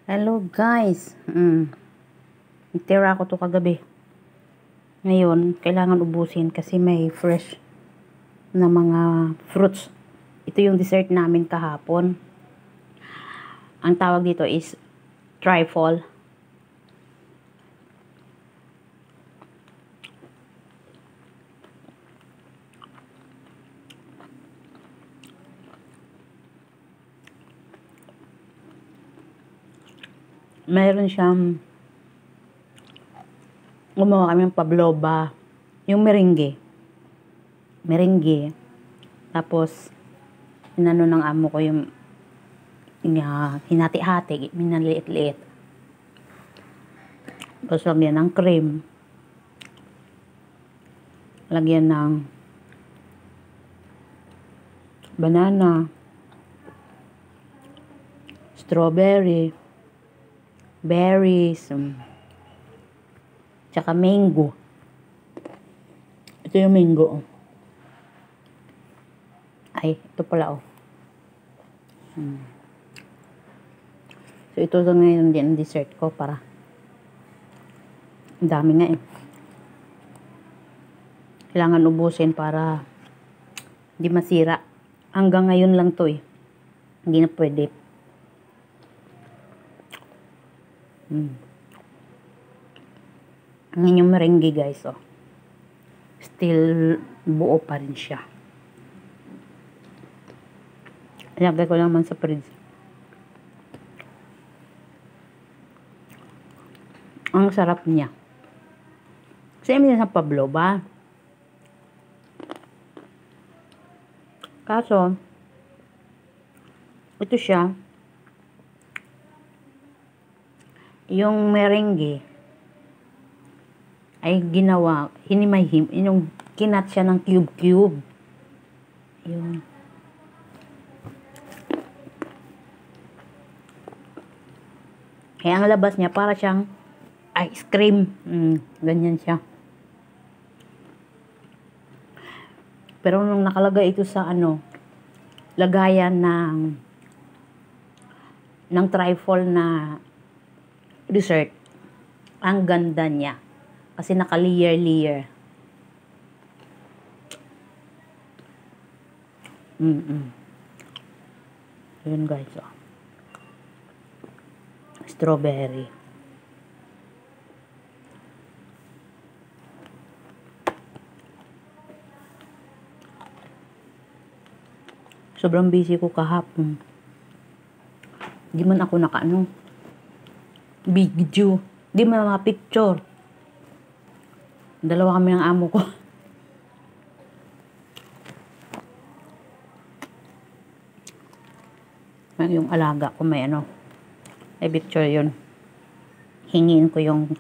Hello guys. Nagtira ko to kagabi. Ngayon, kailangan ubusin kasi may fresh na mga fruits. Ito yung dessert namin kahapon. Ang tawag dito is trifle. Mayroon siyang gumawa kami ng pavlova, yung merengue. Tapos inano ng amo ko yung hinati-hati, minaliit-liit. Tapos lagyan ng cream. Lagyan ng banana, strawberry, berries, tsaka mango. Ito yung mango. Ay, ito pala So, ito na ngayon din ang dessert ko para ang dami nga Kailangan ubusin para hindi masira. Hanggang ngayon lang to Hindi na pwede. Ngayon yung merengue guys, still buo pa rin siya. Ilagay ko naman sa fridge. Ang sarap niya. Same din sa pavlova. Kaso, ito siya, yung merengue ay ginawa, hinimay-him, yung kinat siya ng cube-cube. Yung kaya ang labas niya para siyang ice cream. Ganyan siya. Pero nung nakalagay ito sa lagayan ng trifle na dessert, ang ganda niya. Kasi naka-layer. Yun guys, strawberry. Sobrang busy ko kahapon. Di man ako video. Di man mga picture. Dalawa kami ng amo ko. Yung alaga ko may picture yun. Hingin ko yung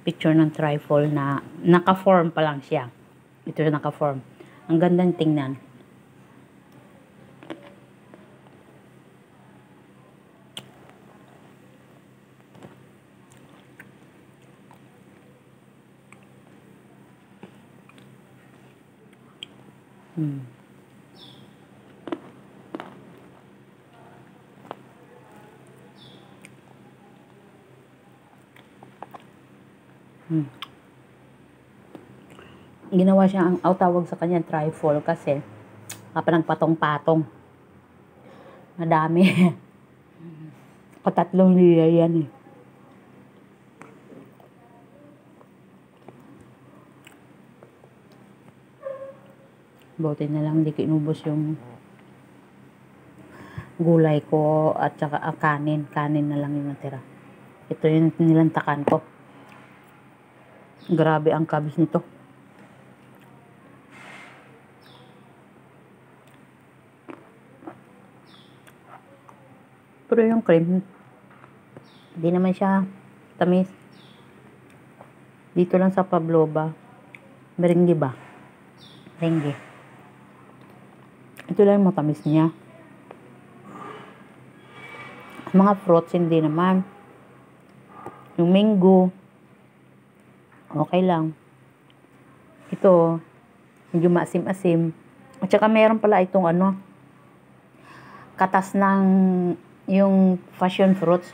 picture ng trifle na naka-form pa lang siya. Ito yung naka-form. Ang gandang tingnan. Ginawa siya ang tawag sa kanya trifle kasi nagpatong-patong. Madami. Tatlong layer yan Buti na lang hindi ko inubos yung gulay ko at saka kanin na lang yung natira. Ito yung nilantakan ko. Grabe ang kabis nito. Pero yung cream, hindi naman siya tamis. Dito lang sa pavlova. Merengue ba? Merengue. Ito lang yung matamis niya. Mga fruits, hindi naman. Yung mango, okay lang. Ito, medyo maasim-asim. At saka meron pala itong katas ng yung passion fruits.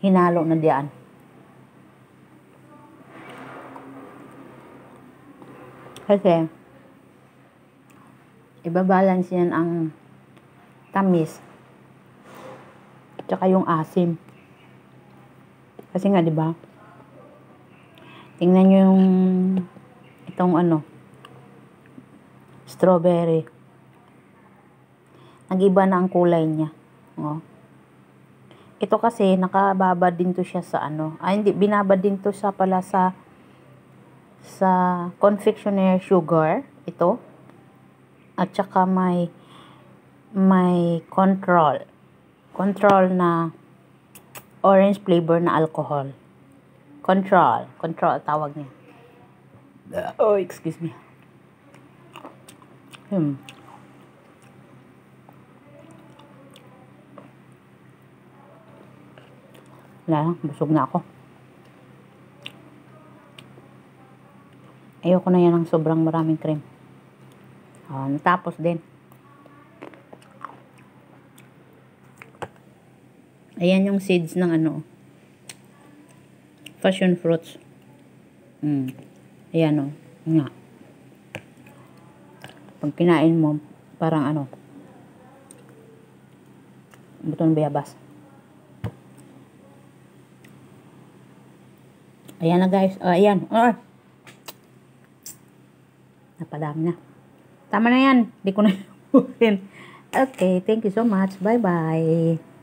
hinalo na diyan. Kasi, ibabalance yan ang tamis. Tsaka yung asim. Kasi nga, di ba? Tingnan nyo yung itong strawberry. Nag-iba na ang kulay niya. Oh. Ito kasi, nakababad din to siya sa hindi, binabad din to sa pala sa confectioner sugar. Ito. At saka may control na orange flavor na alcohol. Control tawag niya. Oh, excuse me. Wala, busog na ako. Ayoko na yan ng sobrang maraming cream. Natapos din. Ayan yung seeds ng passion fruits. Ayan nga. Pag kinain mo, parang buto ng bayabas. Ayan na guys. Ayan. Napadami na. Tama na yan. Hindi ko na ubusin. Okay. Thank you so much. Bye-bye.